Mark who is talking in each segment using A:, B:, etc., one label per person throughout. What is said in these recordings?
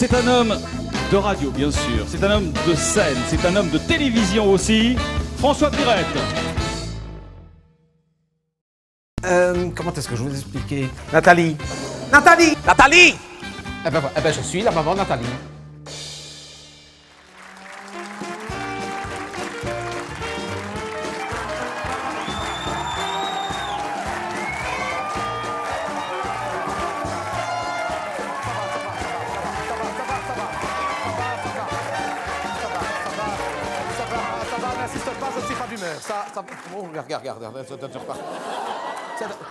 A: C'est un homme de radio, bien sûr. C'est un homme de scène. C'est un homme de télévision aussi. François Pirette.
B: Comment est-ce que je vais vous expliquer? Nathalie! Nathalie! Nathalie! Eh ben, je suis la maman de Nathalie. Oh, regarde.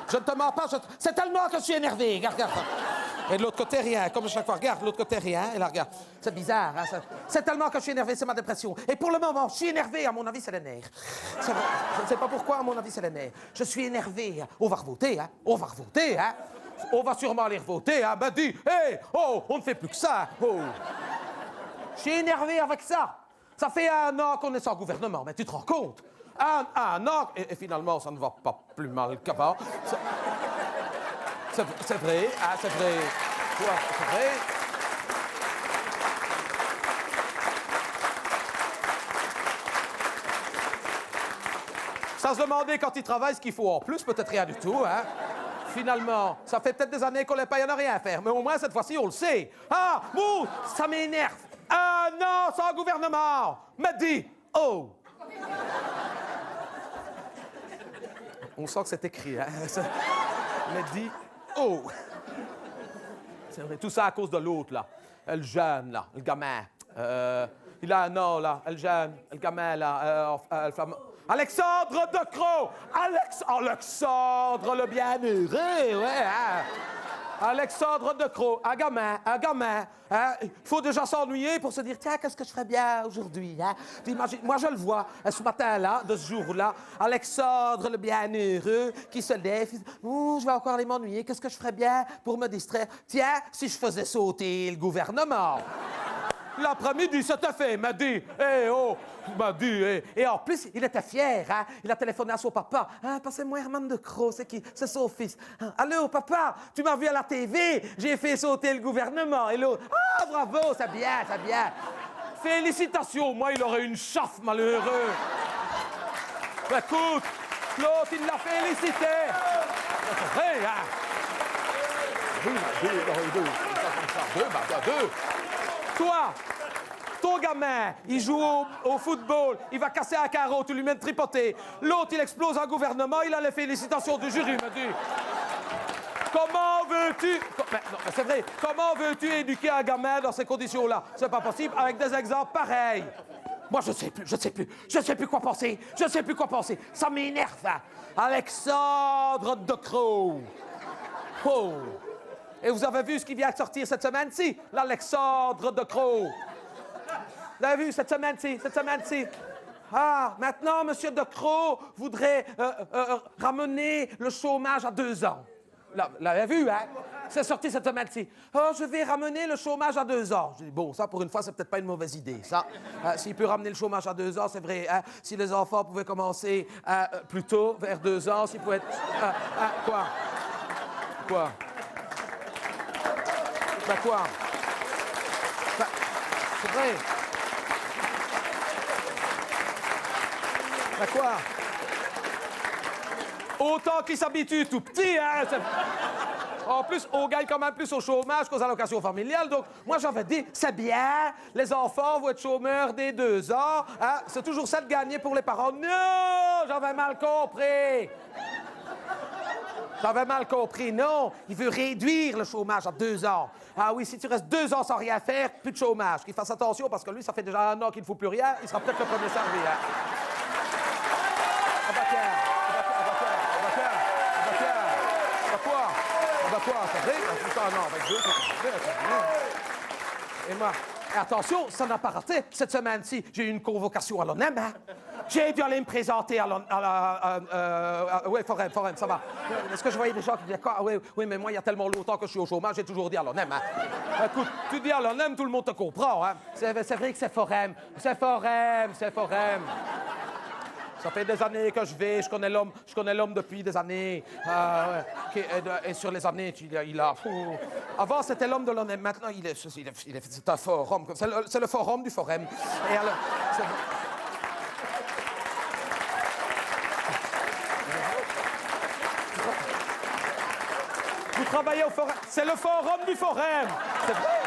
B: Je ne te mens pas, c'est tellement que je suis énervé. Regarde. Et de l'autre côté, rien. Comme chaque fois, regarde, de l'autre côté, rien. Et là, regarde. C'est bizarre, hein? C'est tellement que je suis énervé, c'est ma dépression. Et pour le moment, je suis énervé, à mon avis, c'est les nerfs. Je ne sais pas pourquoi, à mon avis, c'est les nerfs. Je suis énervé. On va revoter, hein? On va sûrement aller revoter, hein? Ben dis, hé, oh, on ne fait plus que ça. Oh. Je suis énervé avec ça. Ça fait 1 an qu'on est sans gouvernement, mais tu te rends compte? Un an, et finalement, ça ne va pas plus mal qu'avant. C'est vrai, hein, c'est vrai. Ouais, c'est vrai. Sans se demander quand il travaille ce qu'il faut en plus, peut-être rien du tout, hein. Finalement, ça fait peut-être des années qu'on les paye, on n'a rien à faire, mais au moins cette fois-ci, on le sait. Ah, bon, ça m'énerve. 1 an sans gouvernement. Me dit, oh. On sent que c'est écrit, hein. Me dit, oh. C'est vrai, tout ça à cause de l'autre, là. Le jeune, là, le gamin. Il a 1 an, là. Le jeune, le gamin, là. Alexandre Decroix! Alexandre le bienheureux, ouais, hein. Alexandre Decroix, un gamin, hein? Il faut déjà s'ennuyer pour se dire, tiens, qu'est-ce que je ferais bien aujourd'hui, hein? Moi, je le vois, ce matin-là, de ce jour-là, Alexandre le bienheureux qui se lève, il dit, je vais encore aller m'ennuyer, qu'est-ce que je ferais bien pour me distraire? Tiens, si je faisais sauter le gouvernement. L'après-midi, c'était fait, il m'a dit, et en plus, il était fier, hein? Il a téléphoné à son papa. Ah, passez-moi Herman Decroix, c'est qui? C'est son fils. Allô, papa, tu m'as vu à la TV, j'ai fait sauter le gouvernement. Et l'autre, bravo, c'est bien. Félicitations, moi, il aurait une chauffe, malheureux. Écoute, l'autre, il l'a félicité. C'est vrai, hein? Deux. Toi, ton gamin, il joue au football, il va casser un carreau, tu lui mets de tripoter. L'autre, il explose un gouvernement, il a les félicitations du jury, me dit. Comment veux-tu... Mais c'est vrai, comment veux-tu éduquer un gamin dans ces conditions-là? C'est pas possible avec des exemples pareils. Moi, je sais plus quoi penser. Ça m'énerve, hein? Alexandre Decroix. Oh! Et vous avez vu ce qui vient de sortir cette semaine-ci? L'Alexandre Decroix. Vous avez vu cette semaine-ci? Ah, maintenant, M. Decroix voudrait ramener le chômage à 2 ans. Là, vous l'avez vu, hein? C'est sorti cette semaine-ci. Oh, je vais ramener le chômage à 2 ans. Je dis, bon, ça, pour une fois, c'est peut-être pas une mauvaise idée, ça. S'il peut ramener le chômage à 2 ans, c'est vrai. Hein? Si les enfants pouvaient commencer plus tôt, vers 2 ans, s'ils pouvaient être... Quoi? Ben quoi? Ben, c'est vrai. Ben quoi? Autant qu'ils s'habituent tout petit, hein? En plus, on gagne quand même plus au chômage qu'aux allocations familiales. Donc, moi, j'avais dit, c'est bien, les enfants vont être chômeurs dès 2 ans. Hein? C'est toujours ça de gagner pour les parents. Non! J'avais mal compris. Non, il veut réduire le chômage à 2 ans. Ah oui, si tu restes 2 ans sans rien faire, plus de chômage. Qu'il fasse attention, parce que lui, ça fait déjà 1 an qu'il ne fout plus rien. Il sera peut-être le premier servi. Hein? Quoi? C'est vrai? Non, avec 2, c'est... Et moi, attention, ça n'a pas raté. Cette semaine-ci, j'ai eu une convocation à l'ONEM. Hein? J'ai dû aller me présenter à oui, Forum, ça va. Est-ce que je voyais des gens qui disaient quoi? Oui, mais moi, il y a tellement longtemps que je suis au chômage, j'ai toujours dit à l'ONEM. Hein? Écoute, tu dis à l'ONEM, tout le monde te comprend. Hein? C'est vrai que c'est Forum. Ça fait des années que je vais, je connais l'homme depuis des années. Ouais. Et sur les années, il a avant, c'était l'homme de l'ONEM. Maintenant, c'est un forum. C'est le forum du forum. Et alors, vous travaillez au forum. C'est le forum du forum. C'est vrai.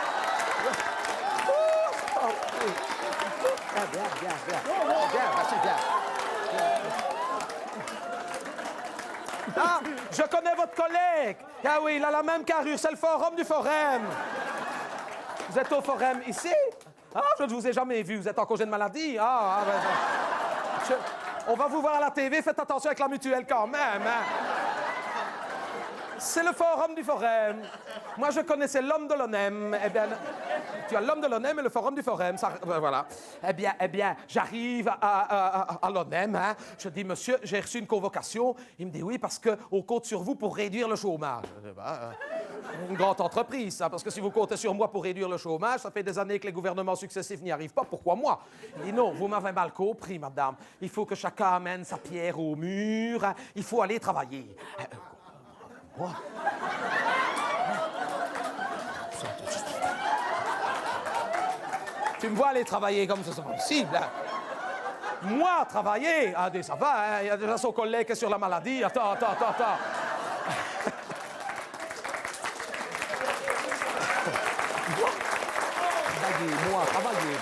B: Bien. Ah, je connais votre collègue. Ah oui, il a la même carrure. C'est le forum du forum. Vous êtes au forum ici? Ah, je ne vous ai jamais vu. Vous êtes en congé de maladie? On va vous voir à la TV. Faites attention avec la mutuelle quand même. Hein? C'est le forum du forum. Moi, je connaissais l'homme de l'ONEM. Eh bien, tu as l'homme de l'ONEM et le forum du forum. Ça, voilà. Eh bien, j'arrive à l'ONEM. Hein. Je dis, monsieur, j'ai reçu une convocation. Il me dit, oui, parce qu'on compte sur vous pour réduire le chômage. Je dis, une grande entreprise, ça, parce que si vous comptez sur moi pour réduire le chômage, ça fait des années que les gouvernements successifs n'y arrivent pas. Pourquoi moi? Il dit, non, vous m'avez mal compris, madame. Il faut que chacun amène sa pierre au mur. Hein. Il faut aller travailler. Moi? Tu me vois aller travailler comme ça, c'est pas possible. Hein? Moi, travailler? Ah, ça va, hein? Il y a déjà son collègue qui est sur la maladie. Attends. Travailler.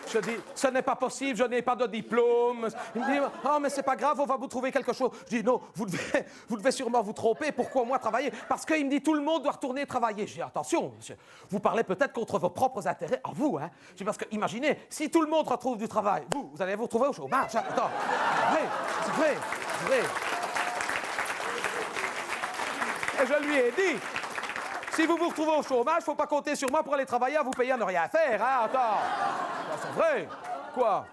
B: Je dis, ce n'est pas possible, je n'ai pas de diplôme. Il me dit, oh, mais c'est pas grave, on va vous trouver quelque chose. Je dis, non, vous devez sûrement vous tromper. Pourquoi moi travailler? Parce qu'il me dit, tout le monde doit retourner travailler. Je dis, attention, monsieur, vous parlez peut-être contre vos propres intérêts, à vous, hein. Je dis, parce que, imaginez, si tout le monde retrouve du travail, vous allez vous retrouver au chômage. Attends, c'est vrai. Et je lui ai dit, si vous vous retrouvez au chômage, il ne faut pas compter sur moi pour aller travailler à vous payer à ne rien faire, hein, attends. C'est vrai. Quoi?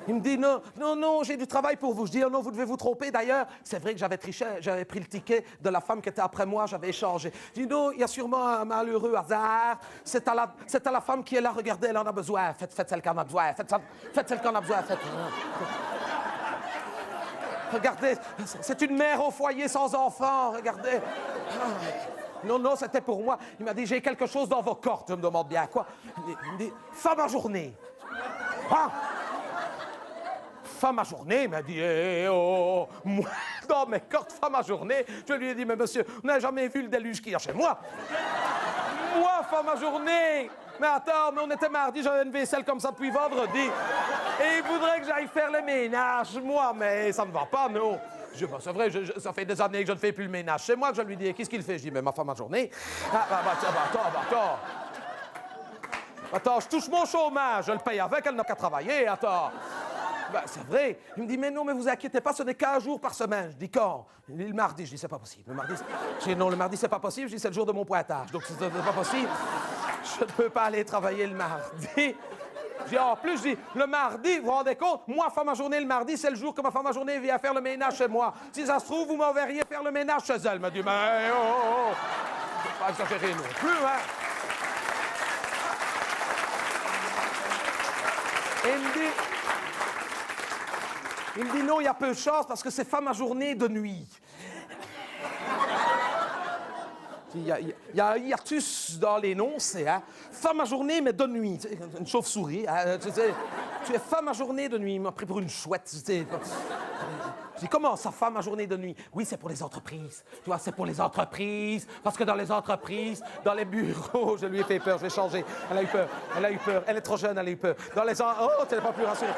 B: Il me dit, non, j'ai du travail pour vous. Je dis, oh non, vous devez vous tromper. D'ailleurs, c'est vrai que j'avais triché, j'avais pris le ticket de la femme qui était après moi, j'avais échangé. Je dis, non, il y a sûrement un malheureux hasard. C'est à la femme qui est là, regardez, elle en a besoin. Faites celle qu'on a besoin. Faites celle qu'on a besoin. Regardez, c'est une mère au foyer sans enfant, regardez. Non, c'était pour moi. Il m'a dit, j'ai quelque chose dans vos cordes. Je me demande bien quoi. Il me dit, femme à journée. Ah! Femme à journée, il m'a dit, moi, dans mes cordes, femme à journée. Je lui ai dit, mais monsieur, vous n'avez jamais vu le déluge qu'il y a chez moi? Moi, femme à journée. Mais attends, mais on était mardi, j'avais une vaisselle comme ça depuis vendredi. Et il voudrait que j'aille faire le ménage, moi, mais ça ne va pas, non. Je dis, c'est vrai, ça fait des années que je ne fais plus le ménage. C'est moi que je lui dis, qu'est-ce qu'il fait? Je dis, mais ma femme à journée. Attends, je touche mon chômage, je le paye avec, elle n'a qu'à travailler, attends. Ben, c'est vrai. Il me dit, mais non, mais vous inquiétez pas, ce n'est qu'un jour par semaine. Je dis, quand? Il dit, le mardi. Je dis, c'est pas possible. Le mardi, je dis, non, le mardi, c'est pas possible. Je dis, c'est le jour de mon pointage. Donc, c'est pas possible. Je ne peux pas aller travailler le mardi. Je dis, en plus, je dis, le mardi, vous vous rendez compte? Moi, femme à journée, le mardi, c'est le jour que ma femme à journée vient faire le ménage chez moi. Si ça se trouve, vous m'enverriez faire le ménage chez elle. Elle m'a dit, mais oh. Faut pas exagérer non plus, hein. Et il me dit, non, il y a peu de chance parce que c'est femme à journée de nuit. Il y a un hiatus dans l'énoncé, hein. Femme à journée, mais de nuit. Une chauve-souris. Hein, tu es femme à journée de nuit. Il m'a pris pour une chouette. Je dis, comment ça, femme à journée de nuit? Oui, c'est pour les entreprises. Tu vois, c'est pour les entreprises. Parce que dans les entreprises, dans les bureaux, je lui ai fait peur, je vais changer. Elle a eu peur. Elle est trop jeune, elle a eu peur. Oh, tu n'es pas plus rassurée.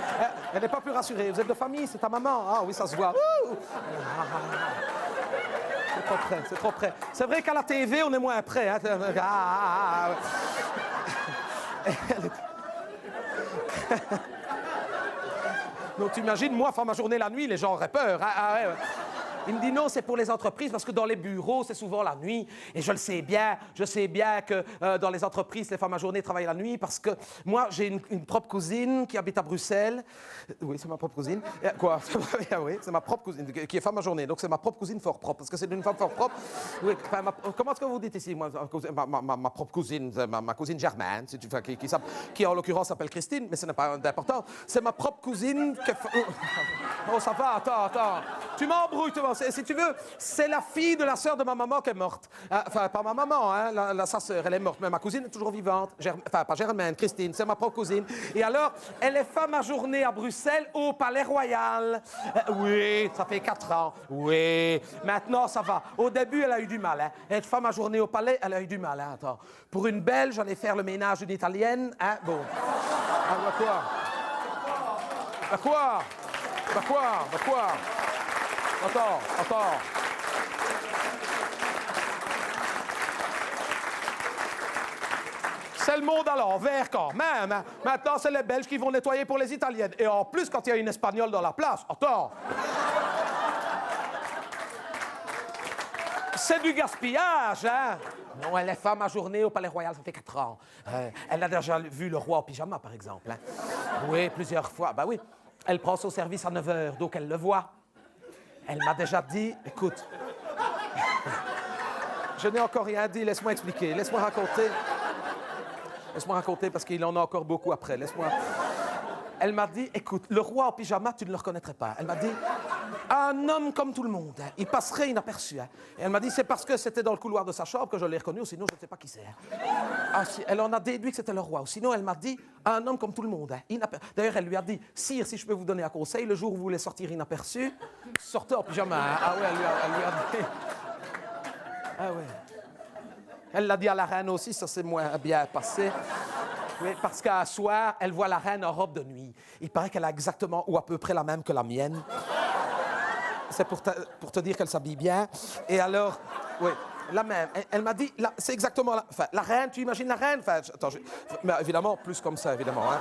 B: Elle n'est pas plus rassurée. Vous êtes de famille, c'est ta maman. Ah oui, ça se voit. C'est trop près. C'est vrai qu'à la TV, on est moins près. Hein. Donc, tu imagines, moi, femme à journée la nuit, les gens auraient peur. Hein. Il me dit non, c'est pour les entreprises parce que dans les bureaux, c'est souvent la nuit. Et je sais bien que dans les entreprises, les femmes à journée travaillent la nuit parce que moi, j'ai une propre cousine qui habite à Bruxelles. Oui, c'est ma propre cousine. Quoi? Oui, c'est ma propre cousine qui est femme à journée. Donc c'est ma propre cousine fort propre parce que c'est une femme fort propre. Oui, enfin, comment est-ce que vous dites ici, moi, ma propre cousine, ma cousine Germaine, si tu veux, qui en l'occurrence s'appelle Christine, mais ce n'est pas d'importance. C'est ma propre cousine qui... Oh, ça va, attends. Tu m'embrouilles, si tu veux, c'est la fille de la sœur de ma maman qui est morte. Enfin, pas ma maman, hein, sa sœur, elle est morte, mais ma cousine est toujours vivante. Enfin, pas Germaine, Christine, c'est ma propre cousine. Et alors, elle est femme à journée à Bruxelles, au Palais Royal. Oui, ça fait 4 ans. Oui, maintenant, ça va. Au début, elle a eu du mal. Hein. Être femme à journée au Palais, elle a eu du mal. Hein. Attends. Pour une Belge, j'allais faire le ménage d'une Italienne. Hein. Bon. Quoi? Attends. C'est le monde à l'envers quand même. Hein. Maintenant, c'est les Belges qui vont nettoyer pour les Italiennes. Et en plus, quand il y a une Espagnole dans la place, attends. C'est du gaspillage, hein? Non, elle est femme à journée au Palais Royal, ça fait 4 ans. Elle a déjà vu le roi en pyjama, par exemple. Hein? Oui, plusieurs fois. Ben oui. Elle prend son service à 9 h, donc elle le voit. Elle m'a déjà dit, écoute, je n'ai encore rien dit, laisse-moi expliquer, laisse-moi raconter parce qu'il en a encore beaucoup après, laisse-moi... Elle m'a dit, écoute, le roi en pyjama, tu ne le reconnaîtrais pas. Elle m'a dit, un homme comme tout le monde, hein, il passerait inaperçu. Hein. Et elle m'a dit, c'est parce que c'était dans le couloir de sa chambre que je l'ai reconnu, ou sinon je ne sais pas qui c'est. Hein. Ah, si, elle en a déduit que c'était le roi. Ou sinon, elle m'a dit, un homme comme tout le monde. Hein, d'ailleurs, elle lui a dit, sire, si je peux vous donner un conseil, le jour où vous voulez sortir inaperçu, sortez en pyjama. Hein. Ah oui, elle lui a dit. Ah oui. Elle l'a dit à la reine aussi, ça s'est moins bien passé. Oui, parce qu'à soir, elle voit la reine en robe de nuit. Il paraît qu'elle a exactement ou à peu près la même que la mienne. C'est pour te dire qu'elle s'habille bien. Et alors, oui, la même. Elle m'a dit, c'est exactement la... Enfin, la reine, tu imagines la reine? Enfin, attends, mais évidemment, plus comme ça, évidemment. Hein,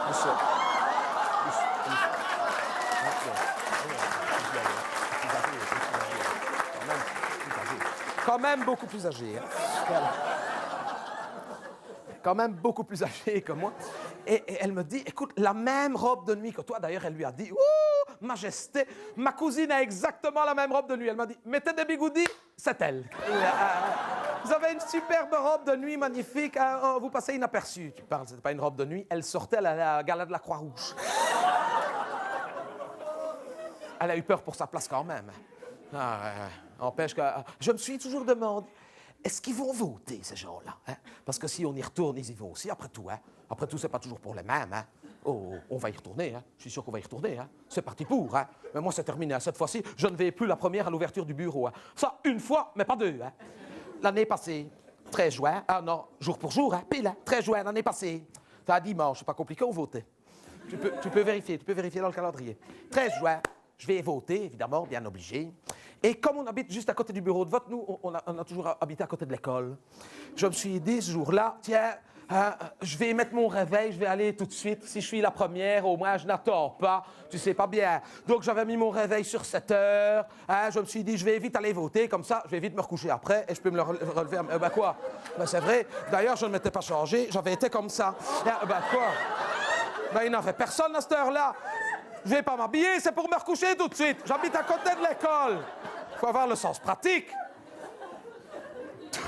B: quand même beaucoup plus âgée. Hein. Quand même beaucoup plus âgée que moi. Et elle me dit, écoute, la même robe de nuit que toi. D'ailleurs, elle lui a dit, ouh, majesté, ma cousine a exactement la même robe de nuit. Elle m'a dit, mettez des bigoudis, c'est elle. Vous avez une superbe robe de nuit magnifique, hein, vous passez inaperçu. Tu parles, c'était pas une robe de nuit, elle sortait à la gala de la Croix-Rouge. Elle a eu peur pour sa place quand même. Empêche que... Je me suis toujours demandé, est-ce qu'ils vont voter, ces gens-là? Hein? Parce que si on y retourne, ils y vont aussi, après tout. Hein? Après tout, c'est pas toujours pour les mêmes. Hein? Oh, on va y retourner. Hein? Je suis sûr qu'on va y retourner. Hein? C'est parti pour. Hein? Mais moi, c'est terminé. Hein? Cette fois-ci, je ne vais plus la première à l'ouverture du bureau. Hein? Ça, une fois, mais pas deux. Hein? L'année passée, 13 juin. Ah non, jour pour jour, hein? Pile. Hein? 13 juin, l'année passée. C'est un dimanche, c'est pas compliqué, on votait. Tu peux vérifier dans le calendrier. 13 juin, je vais voter, évidemment, bien obligé. Et comme on habite juste à côté du bureau de vote, nous, on a toujours habité à côté de l'école. Je me suis dit ce jour-là, tiens, je vais mettre mon réveil, je vais aller tout de suite. Si je suis la première, au moins, je n'attends pas. Tu sais pas bien. Donc, j'avais mis mon réveil sur 7 h. Hein, je me suis dit, je vais vite aller voter, comme ça, je vais vite me recoucher après et je peux me le relever. Ben quoi? Ben c'est vrai. D'ailleurs, je ne m'étais pas changé. J'avais été comme ça. Ben quoi? Ben il n'y avait personne à cette heure-là. Je vais pas m'habiller, c'est pour me recoucher tout de suite. J'habite à côté de l'école. Il faut avoir le sens pratique.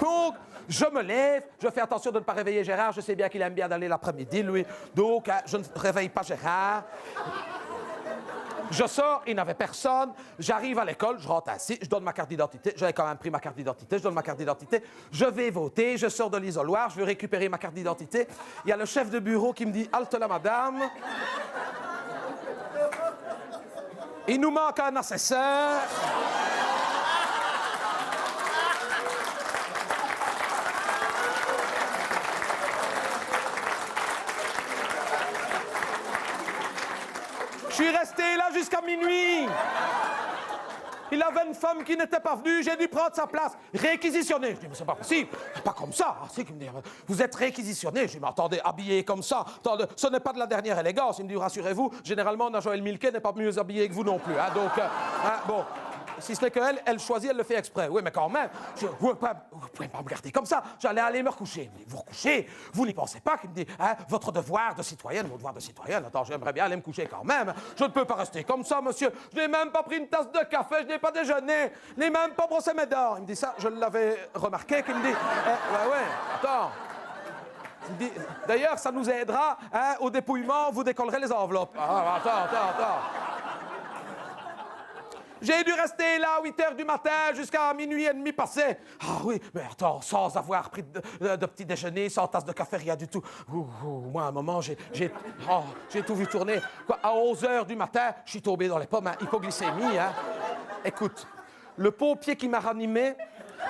B: Donc, je me lève, je fais attention de ne pas réveiller Gérard. Je sais bien qu'il aime bien d'aller l'après-midi, lui. Donc, je ne réveille pas Gérard. Je sors, il n'y avait personne. J'arrive à l'école, je rentre assis, je donne ma carte d'identité. J'avais quand même pris ma carte d'identité, je donne ma carte d'identité. Je vais voter, je sors de l'isoloir, je veux récupérer ma carte d'identité. Il y a le chef de bureau qui me dit « Halte là, madame ». Il nous manque un assesseur. Je suis resté là jusqu'à minuit. Il avait une femme qui n'était pas venue, j'ai dû prendre sa place. Réquisitionné. Je dis, mais c'est pas possible. Pas comme ça. C'est qu'il me dit, vous êtes réquisitionné. Je dis, mais attendez, habillé comme ça. Attendez, ce n'est pas de la dernière élégance. Il me dit, rassurez-vous, généralement, Joël Milquet n'est pas mieux habillé que vous non plus. Hein, donc, bon. Si ce n'est qu'elle, elle choisit, elle le fait exprès. Oui, mais quand même, vous pouvez pas me garder comme ça. J'allais aller me recoucher. Il me dit, vous recouchez? Vous n'y pensez pas? Il me dit, hein, votre devoir de citoyenne, mon devoir de citoyenne. Attends, j'aimerais bien aller me coucher quand même. Je ne peux pas rester comme ça, monsieur. Je n'ai même pas pris une tasse de café, je n'ai pas déjeuné, je n'ai même pas brossé mes dents. Il me dit ça, je l'avais remarqué, qu'il me dit, ouais, attends. Il me dit, d'ailleurs, ça nous aidera, hein, au dépouillement, vous décollerez les enveloppes. Ah, attends. J'ai dû rester là à 8 h du matin jusqu'à minuit et demi passé. Ah oui, mais attends, sans avoir pris de petit déjeuner, sans tasse de café, rien du tout. Moi, à un moment, j'ai tout vu tourner. Quoi, à 11 h du matin, je suis tombé dans les pommes, hein, hypoglycémie. Hein. Écoute, le pompier qui m'a ranimé,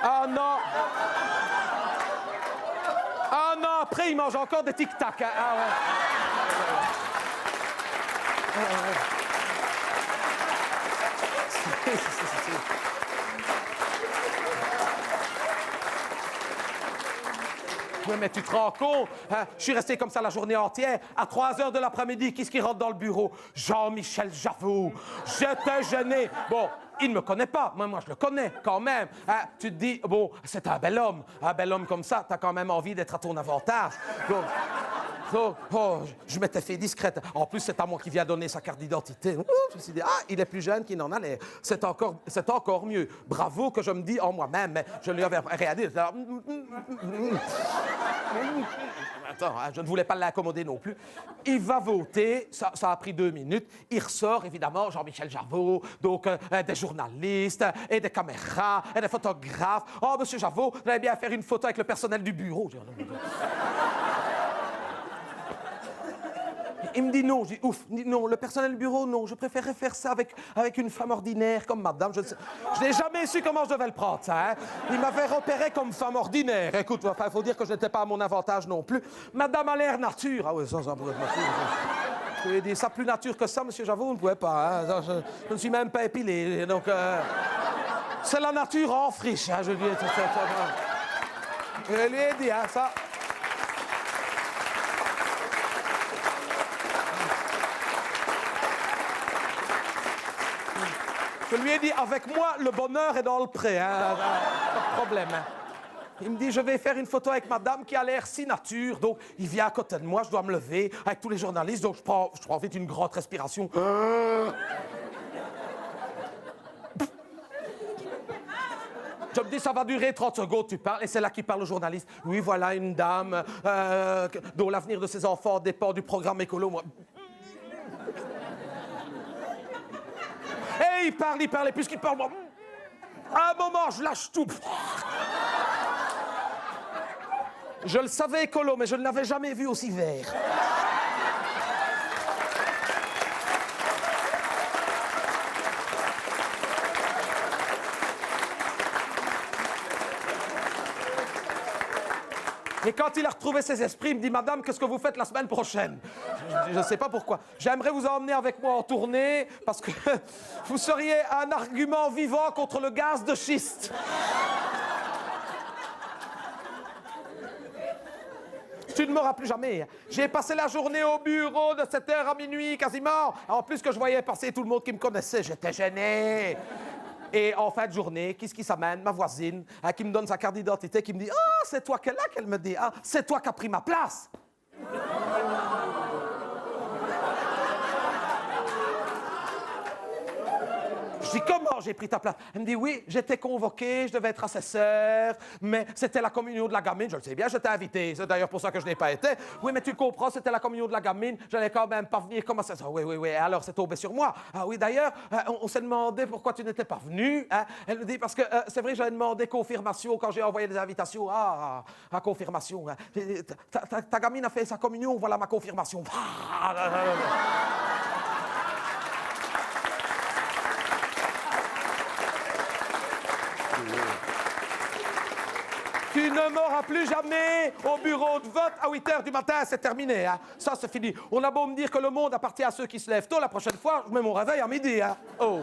B: ah non, après, il mange encore des tic-tac. Hein. Ah ouais. Oui, mais tu te rends compte, hein? Je suis resté comme ça la journée entière. À 3 h de l'après-midi, qui est-ce qui rentre dans le bureau? Jean-Michel Javot. J'étais gêné. Bon, il ne me connaît pas. Moi, je le connais quand même. Hein? Tu te dis, bon, c'est un bel homme. Un bel homme comme ça, t'as quand même envie d'être à ton avantage. Je m'étais fait discrète. En plus, c'est à moi qui vient donner sa carte d'identité. Je me suis dit, il est plus jeune qu'il n'en a l'air. C'est encore mieux. Bravo que je me dis en moi-même, mais je ne lui avais rien dit. Attends, je ne voulais pas l'accommoder non plus. Il va voter, ça a pris 2 minutes. Il ressort, évidemment, Jean-Michel Javot, donc des journalistes, et des caméras, et des photographes. Oh, monsieur Javot, vous allez bien faire une photo avec le personnel du bureau. Il me dit non, je dis ouf, non, le personnel du bureau, non, je préférerais faire ça avec une femme ordinaire comme madame. Je n'ai jamais su comment je devais le prendre, ça. Hein? Il m'avait repéré comme femme ordinaire. Écoute, il faut dire que je n'étais pas à mon avantage non plus. Madame a l'air nature. Ah oui, ça pourrait être nature. Je lui ai dit, ça plus nature que ça, monsieur Javot, vous ne pouvez pas. Hein? Je ne suis même pas épilé, donc... c'est la nature en friche, hein, je lui ai dit. Je lui ai dit, hein, ça... Je lui ai dit, avec moi, le bonheur est dans le pré, hein, pas de problème. Hein. Il me dit, je vais faire une photo avec madame qui a l'air si nature. Donc, il vient à côté de moi, je dois me lever avec tous les journalistes. Donc, je prends vite une grande respiration. Je me dis, ça va durer 30 secondes, tu parles. Et c'est là qu'il parle au journaliste. Oui, voilà une dame dont l'avenir de ses enfants dépend du programme écolo. Moi... Et il parle, et puisqu'il parle, moi, à un moment, je lâche tout. Je le savais écolo, mais je ne l'avais jamais vu aussi vert. Et quand il a retrouvé ses esprits, il me dit, madame, qu'est-ce que vous faites la semaine prochaine? Je ne sais pas pourquoi. J'aimerais vous emmener avec moi en tournée parce que vous seriez un argument vivant contre le gaz de schiste. Tu ne m'auras plus jamais. J'ai passé la journée au bureau de 7 h à minuit quasiment. En plus que je voyais passer tout le monde qui me connaissait, j'étais gêné. Et en fin de journée, qu'est-ce qui s'amène? Ma voisine, hein, qui me donne sa carte d'identité, qui me dit « Ah, c'est toi qu'elle a ?» qu'elle me dit « Ah, c'est toi qui as pris ma place !» Je dis « Comment j'ai pris ta place ?» Elle me dit « Oui, j'étais convoqué, je devais être assesseur, mais c'était la communion de la gamine. Je le sais bien, j'étais invité. C'est d'ailleurs pour ça que je n'ai pas été. Oui, mais tu comprends, c'était la communion de la gamine. Je n'allais quand même pas venir comme assesseur. Oui. Alors, c'est tombé sur moi. Ah oui, d'ailleurs, on s'est demandé pourquoi tu n'étais pas venu. Hein? Elle me dit, parce que c'est vrai, j'avais demandé confirmation quand j'ai envoyé des invitations. Ah, confirmation. Hein. Ta gamine a fait sa communion, voilà ma confirmation. Tu ne m'auras plus jamais au bureau de vote à 8 h du matin, c'est terminé. Hein. Ça, c'est fini. On a beau me dire que le monde appartient à ceux qui se lèvent tôt, la prochaine fois, je mets mon réveil à midi. Hein. Oh.